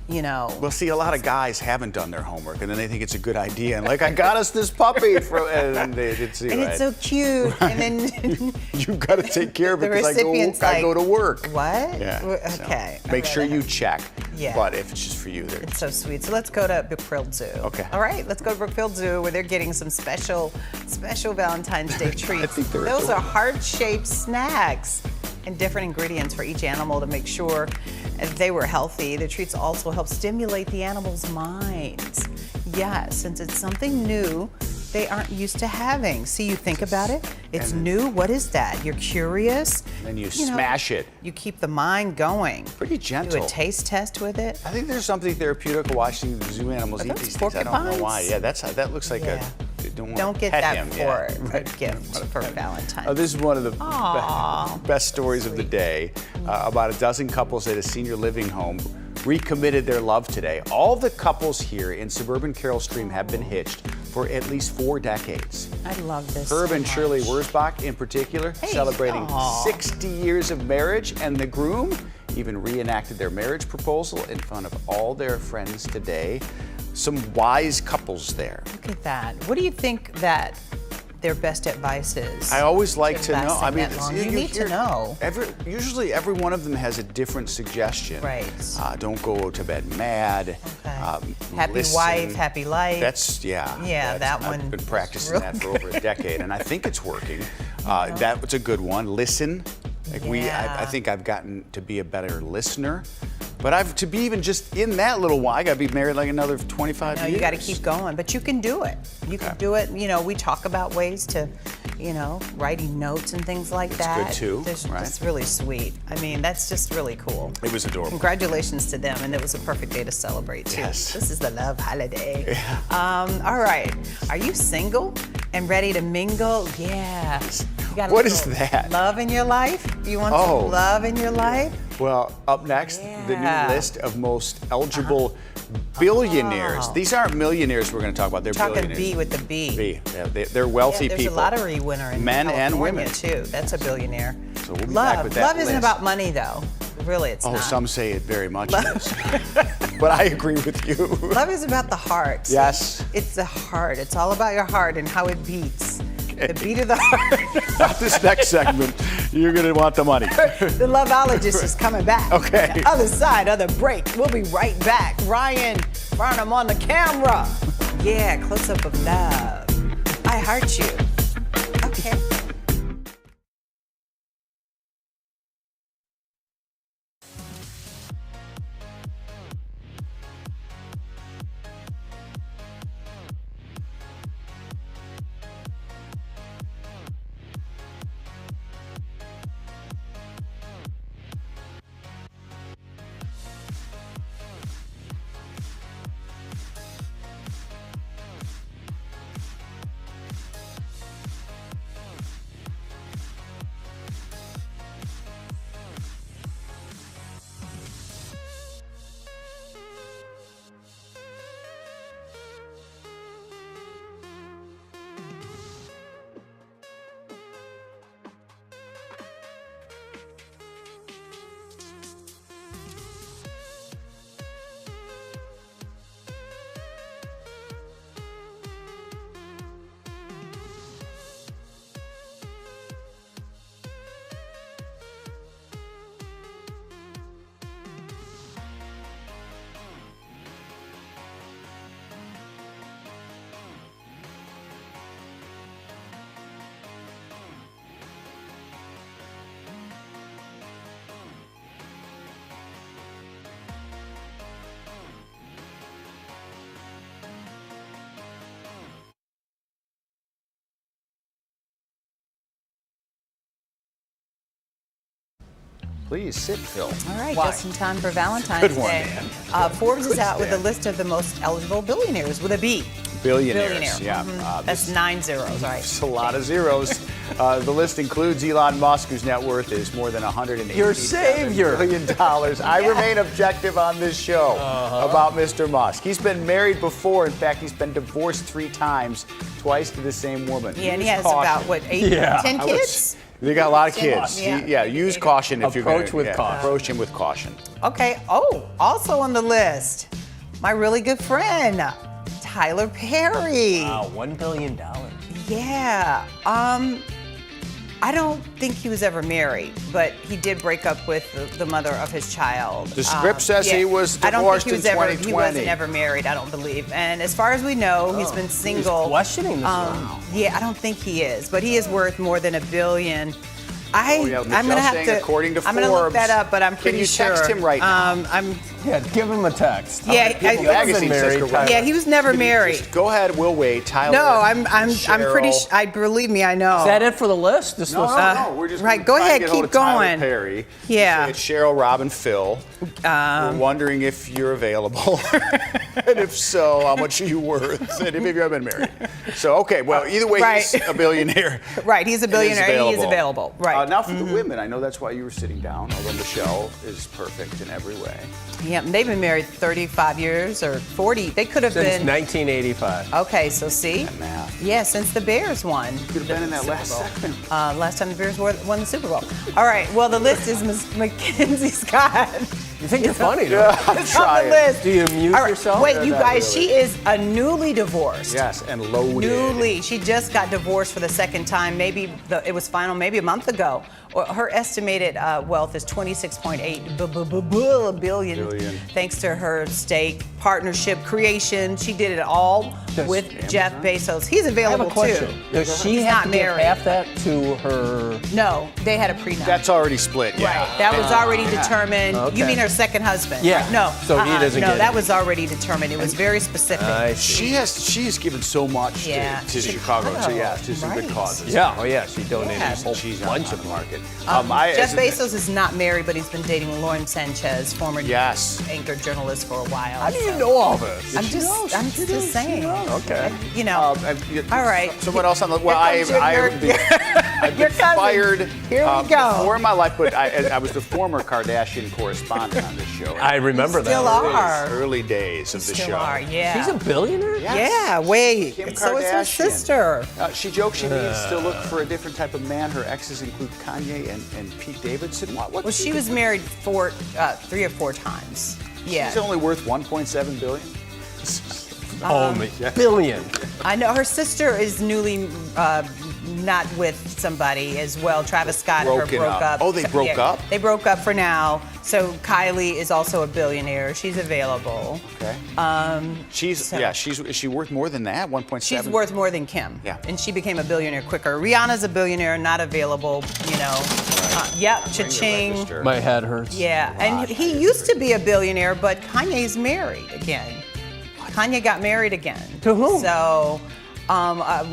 you know. Well, see, a lot of guys haven't done their homework, and then they think it's a good idea, and like, I got us this puppy, and they did see, And right? it's so cute, and then You've got to take care of it the because recipient's I go to work. What? Yeah. Okay. So make sure you check. Yeah. But if it's just for you, they're It's so sweet. So let's go to Brookfield Zoo. Okay. All right, let's go to Brookfield Zoo where they're getting some special Valentine's Day treats. think they're Those are adorable. heart-shaped snacks and different ingredients for each animal to make sure they were healthy. The treats also help stimulate the animals' minds. Yes, since it's something new they aren't used to having. See, you think about it. It's new. What is that? You're curious. Then you know, smash it. You keep the mind going. Pretty gentle. Do a taste test with it. I think there's something therapeutic watching the zoo animals eat these things. I don't know why. Yeah, that looks like a. Don't get pet that him. for Yeah. a gift for Valentine's. This is one of the Aw. best stories of the day. About a dozen couples at a senior living home recommitted their love today. All the couples here in suburban Carroll Stream have been hitched for at least 4 decades. I love this. Herb so and much. Shirley Wurzbach in particular, celebrating aw. 60 years of marriage, and the groom even reenacted their marriage proposal in front of all their friends today. Some wise couples there. Look at that. What do you think that their best advice is? I always like to know. lasting I mean, that long? You need to know. Usually, every one of them has a different suggestion. Right. Don't go to bed mad. Happy listen. wife, happy life. That's Yeah, that one. I've been practicing real that for over a decade, and I think it's working. That was a good one. Listen. Like I think I've gotten to be a better listener. But to be even just in that little while, I got to be married like another 25 years. You got to keep going, but you can do it. You can do it. You know, we talk about ways to, writing notes and things like that. Good too, right? It's really sweet. I mean, that's just really cool. It was adorable. Congratulations to them, and it was a perfect day to celebrate too. Yes. This is the love holiday. All right, are you single and ready to mingle? Yeah. You got a What is little that? Love in your life? You want some love in your life? Well, up next, the new list of most eligible billionaires. These aren't millionaires we're going to talk about. They're Talking billionaires. B with the B. B. Yeah, they're wealthy there's people. a lottery winner in Men and California, women. too. That's a billionaire. So we'll be back with that Love isn't list. about money, though. Really, it's not. Some say it very much is. But I agree with you. Love is about the heart. Yes. It's the heart. It's all about your heart and how it beats. The beat of the heart. Not this next segment. You're going to want the money. The loveologist is coming back. Okay. The other side of the break. We'll be right back. Ryan Farnham on the camera. Yeah, close up of love. I heart you. Okay. Please sit, Phil. All right, Why? just in time for Valentine's Good one, Day. man. Forbes is Good out with a stand. list of the most eligible billionaires with a B. Billionaires. Billionaire. Yeah. That's 9 zeros, right? It's a lot of zeros. The list includes Elon Musk, whose net worth is more than $187 Your savior. billion. I remain objective on this show about Mr. Musk. He's been married before. In fact, he's been divorced 3 times, twice to the same woman. Yeah, and he Use has caution. about, what, 10 kids? They got a lot of kids. Yeah. Use caution if you're going Approach with caution. Approach him with caution. Okay. Oh, also on the list, my really good friend, Tyler Perry. Wow, $1 billion. Yeah. I don't think he was ever married, but he did break up with the mother of his child. The script says he was divorced in 2020. He wasn't ever married, I don't believe. And as far as we know, he's been single. He's questioning this now. Yeah, I don't think he is, but he is worth more than $1 billion. I'm gonna Michelle's have saying, to. according to I'm gonna look Forbes. that up, but I'm Can pretty you sure. text him right now? Yeah, give him a text. Yeah, People Magazine says correct. yeah, he was never married. Just go ahead, we'll wait. Tyler. No, I'm pretty. Cheryl. I believe me, I know. Is that it for the list? This list? No, we're just right. gonna Go try to ahead, get hold keep of Tyler going. Perry. Yeah. It's Cheryl, Rob, and Phil. We're wondering if you're available, and if so, how much are you worth? And if you've ever been married. So okay, well, either way, Right. he's a billionaire. Right, he's a billionaire. And He is available. Right. Now for the women, I know that's why you were sitting down. Although Michelle is perfect in every way. Yeah, they've been married 35 years or 40. They could have Since been. 1985. Okay, so see? That math. Yeah, since the Bears won. Could have been in that last segment. Last time the Bears won the Super Bowl. All right, well, the list is Ms. Mackenzie Scott. You think you're funny, though? Yeah, I'm It's on the trying. list. Do you amuse All right, yourself? wait, you Not guys, really. she is a newly divorced. Yes, and loaded. Newly. She just got divorced for the second time. Maybe it was final maybe a month ago. Her estimated wealth is $26.8 billion. Thanks to her stake, partnership, creation. She did it all with Jeff Bezos. He's I have available a question. too. Does she He's have not to give married. half that to her? No, they had a prenup. That's already split. Yeah. Right, that was already determined. Okay. You mean her second husband? Yeah. No. So he doesn't No, get that it. was already determined. It was very specific. I see. She's given so much Yeah. to Chicago. So yeah, to some good Right. causes. Yeah. Oh, yeah. She donated Yeah. a whole She's bunch on of the them. market. Jeff Bezos is not married, but he's been dating Lauren Sanchez, former anchor journalist for a while. How do you know all this? I'm just saying. Okay. You know. All right. Someone else on the. Well, Here comes I've your been cousin. fired. Here we go. Before in my life, but I was the former Kardashian correspondent on this show. I remember that. Still are. Early days of the Still show. are, yeah. She's a billionaire? Yes. Yeah, wait. Kim So is her Kardashian. sister. She jokes she needs to look for a different type of man. Her exes include Kanye and Pete Davidson. What Well, she was married 3 or 4 times. Yeah. She's only worth $1.7 billion. Billion. I know her sister is newly not with somebody as well. Travis Scott and her Broken broke up. up. Oh, they broke up? They broke up for now. So Kylie is also a billionaire. She's available. Okay. Is she worth more than that? 1.7. She's worth more than Kim. Yeah. And she became a billionaire quicker. Rihanna's a billionaire, not available, you know. Yep, cha-ching. My head hurts. Yeah, and he used to be a billionaire, but Kanye's married again. Kanye got married again. To whom? So,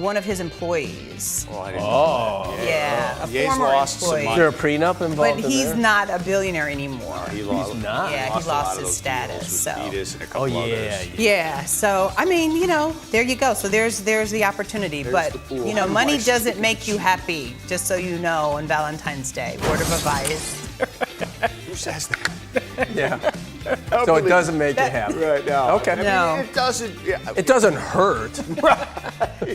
one of his employees. Oh, I didn't know that. Yeah, a Ye's former lost some employee. Is there a prenup involved But in he's there? not a billionaire anymore. He's not. Yeah, he lost his status. So. Adidas and a couple Oh, yeah. others. Yeah, so I mean, you know, there you go. So there's the opportunity, but the pool. you know, money doesn't make you happy. Just so you know, on Valentine's Day, word of advice. Who says that? Yeah. So it doesn't make you happy. Right now. Okay. I mean, No. it doesn't. Yeah. It doesn't hurt.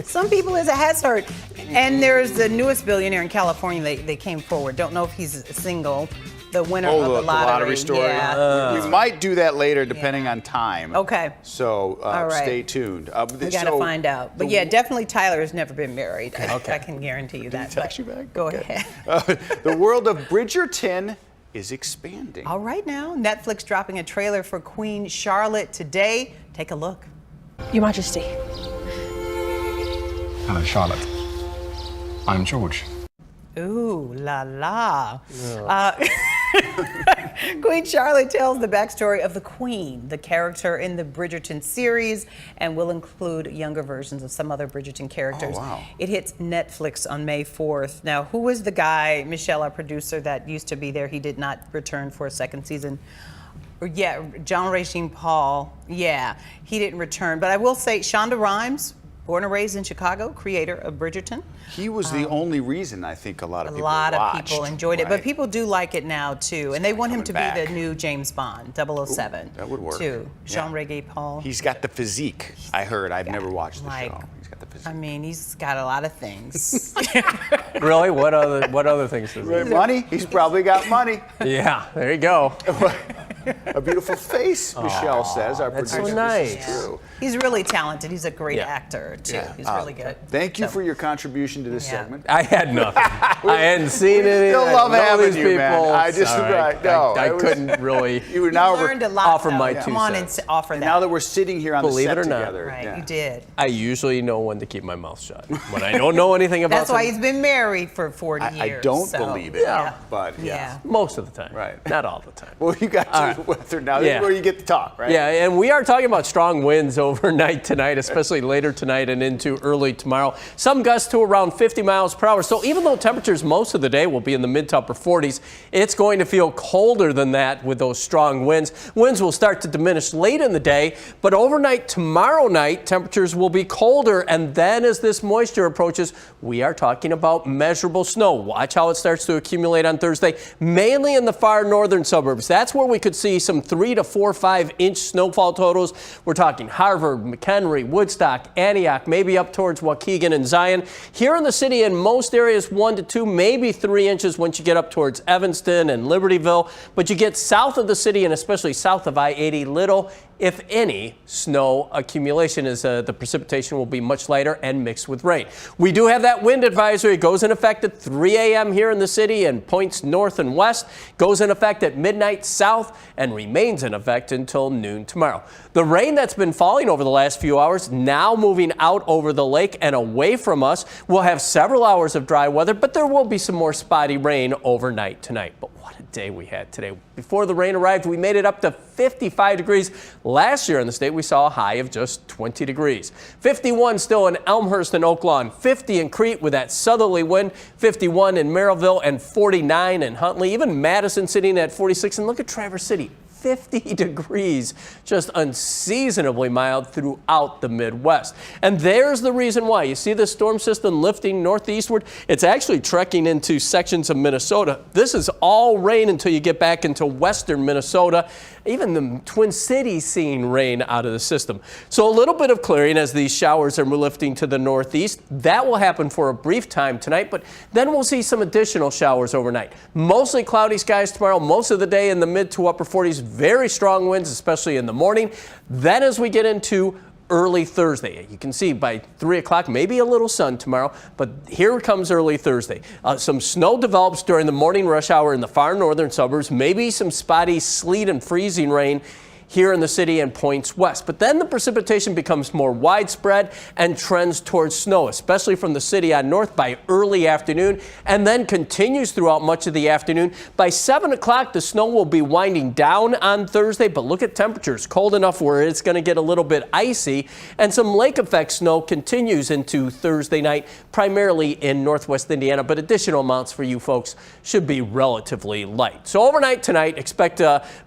Some people it has hurt. And there's the newest billionaire in California. They came forward. Don't know if he's single. The winner of the lottery. story. Yeah. We might do that later, depending on time. Okay. So All right. stay tuned. We got to find out. But yeah, definitely Tyler has never been married. Okay. I can guarantee you that. Text you back? Go Okay. ahead. The world of Bridgerton is expanding. All right now, Netflix dropping a trailer for Queen Charlotte today. Take a look. Your Majesty. Hello, Charlotte. I'm George. Ooh la la. Queen Charlotte tells the backstory of the Queen, the character in the Bridgerton series, and will include younger versions of some other Bridgerton characters. Oh, wow. It hits Netflix on May 4th. Now, who was the guy, Michelle, our producer, that used to be there? He did not return for a second season. Yeah, John Racine Paul. Yeah, he didn't return. But I will say, Shonda Rhimes, born and raised in Chicago, creator of Bridgerton. He was the only reason I think a lot of people watched, enjoyed it, right? but people do like it now too, and they want him to coming be back. the new James Bond, 007. Ooh, that would work. Too. Jean Regé Paul. He's got the physique. I heard. I've never watched the show. He's got the physique. I mean, he's got a lot of things. Really? What other things does he have? Money? He's probably got money. Yeah, there you go. A beautiful face, Michelle says. Our that's producer. so nice. This is true. He's really talented. He's a great actor too. Yeah. He's really good. Thank you for your contribution to this segment. I had nothing. I hadn't seen it. Still love having these you, people. man. I just I couldn't really You learned a lot, offer though. my Come 2 on cents. and offer that. Now that we're sitting here on Believe the set it or not. together. Right, you did. I usually know when to keep my mouth shut. When I don't know anything about That's why something. he's been married for 40 years. I don't so, believe it, but yeah. Most of the time. Right. Not all the time. Well, you got to weather now. This is where you get to talk, right? Yeah, and we are talking about strong winds overnight tonight, especially later tonight and into early tomorrow. Some gusts to around 50 miles per hour. So even though temperatures most of the day will be in the mid to upper 40s, it's going to feel colder than that with those strong winds. Winds will start to diminish late in the day, but overnight tomorrow night, temperatures will be colder. And then as this moisture approaches, we are talking about measurable snow. Watch how it starts to accumulate on Thursday, mainly in the far northern suburbs. That's where we could see some 3 to 4 or 5 inch snowfall totals. We're talking Harvard, McHenry, Woodstock, Antioch, maybe up towards Waukegan and Zion. Here in the city, in most areas, 1 to 2, maybe 3 inches once you get up towards Evanston and Libertyville. But you get south of the city and especially south of I-80, little, if any, snow accumulation, as the precipitation will be much lighter and mixed with rain. We do have that wind advisory. It goes in effect at 3 a.m. here in the city and points north and west. Goes in effect at midnight south and remains in effect until noon tomorrow. The rain that's been falling over the last few hours now moving out over the lake and away from us. We'll have several hours of dry weather, but there will be some more spotty rain overnight tonight. But what a day we had today. Before the rain arrived, we made it up to 55 degrees. Last year in the state, we saw a high of just 20 degrees. 51 still in Elmhurst and Oak Lawn, 50 in Crete with that southerly wind, 51 in Merrillville, and 49 in Huntley. Even Madison sitting at 46. And look at Traverse City. 50 degrees, just unseasonably mild throughout the Midwest. And there's the reason why. You see this storm system lifting northeastward? It's actually trekking into sections of Minnesota. This is all rain until you get back into western Minnesota. Even the Twin Cities seeing rain out of the system. So a little bit of clearing as these showers are lifting to the northeast. That will happen for a brief time tonight, but then we'll see some additional showers overnight. Mostly cloudy skies tomorrow, most of the day in the mid to upper 40s. Very strong winds, especially in the morning. Then as we get into early Thursday, you can see by 3 o'clock, maybe a little sun tomorrow, but here comes early Thursday. Some snow develops during the morning rush hour in the far northern suburbs, maybe some spotty sleet and freezing rain here in the city and points west. But then the precipitation becomes more widespread and trends towards snow, especially from the city on north by early afternoon, and then continues throughout much of the afternoon. By 7 o'clock, the snow will be winding down on Thursday, but look at temperatures, cold enough where it's going to get a little bit icy, and some lake effect snow continues into Thursday night, primarily in northwest Indiana, but additional amounts for you folks should be relatively light. So overnight tonight, expect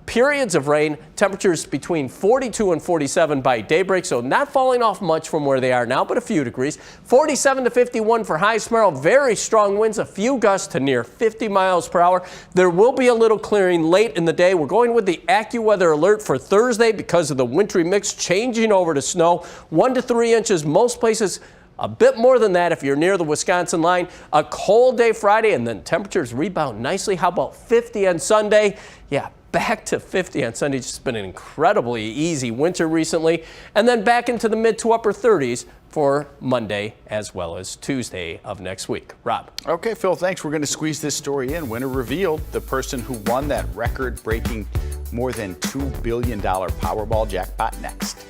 periods of rain, temperatures between 42 and 47 by daybreak, so not falling off much from where they are now, but a few degrees. 47 to 51 for highs tomorrow. Very strong winds, a few gusts to near 50 miles per hour. There will be a little clearing late in the day. We're going with the AccuWeather alert for Thursday because of the wintry mix changing over to snow. 1 to 3 inches, most places. A bit more than that if you're near the Wisconsin line. A cold day Friday, and then temperatures rebound nicely. How about 50 on Sunday? Yeah, back to 50 on Sunday. It's just been an incredibly easy winter recently. And then back into the mid to upper 30s for Monday as well as Tuesday of next week. Rob. Okay, Phil, thanks. We're going to squeeze this story in. Winner revealed, the person who won that record-breaking more than $2 billion Powerball jackpot next.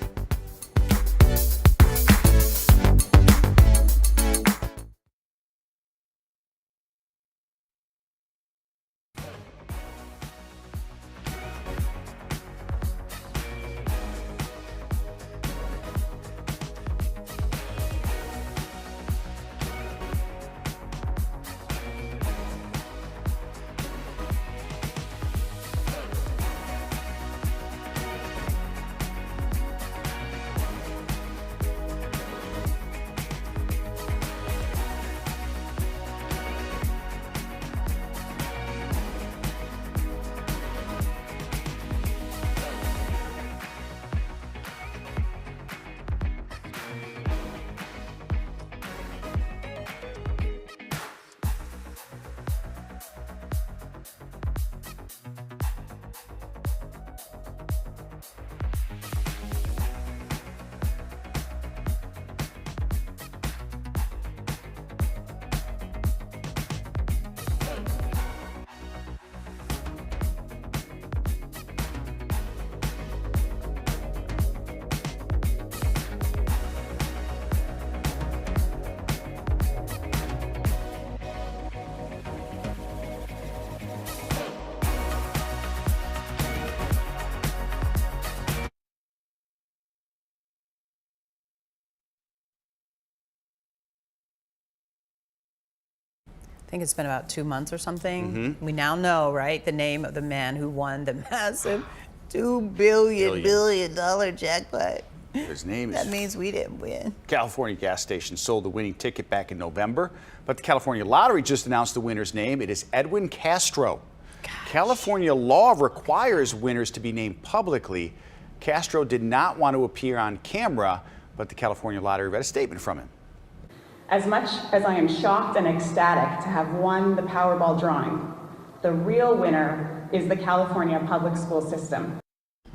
think it's been about 2 months or something. Mm-hmm. We now know, right, the name of the man who won the massive $2 billion jackpot. His name is... That means we didn't win. California gas station sold the winning ticket back in November, but the California Lottery just announced the winner's name. It is Edwin Castro. California law requires winners to be named publicly. Castro did not want to appear on camera, but the California Lottery read a statement from him. As much as I am shocked and ecstatic to have won the Powerball drawing, the real winner is the California public school system.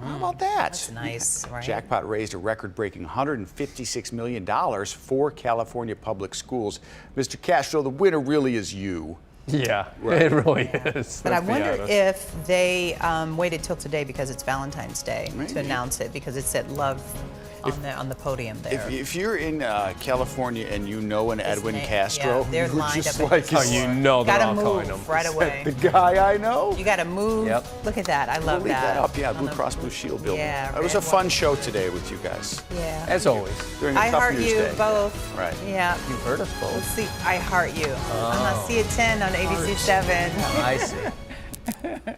How about that? That's nice, right? Jackpot raised a record-breaking $156 million for California public schools. Mr. Castro, the winner really is you. Yeah, Right. it really is. But I let's be wonder honest. if they waited till today because it's Valentine's Day Maybe. to announce it, because it said love on the podium there. If you're in California and you know an Edwin name, Castro, yeah, they're you're lined just up at like, the is door. You know they're Gotta all calling him. move right away. the guy I know? You gotta move. Yep. Look at that. I love Leave that up, yeah, On Blue the- Cross Blue Shield building. Yeah, It was a red, fun white. show today with you guys. Yeah. As always. During a I tough heart news you day. both. Right. Yeah. You heard us Let's both. see. I heart you. See you at 10 on ABC 7. I see.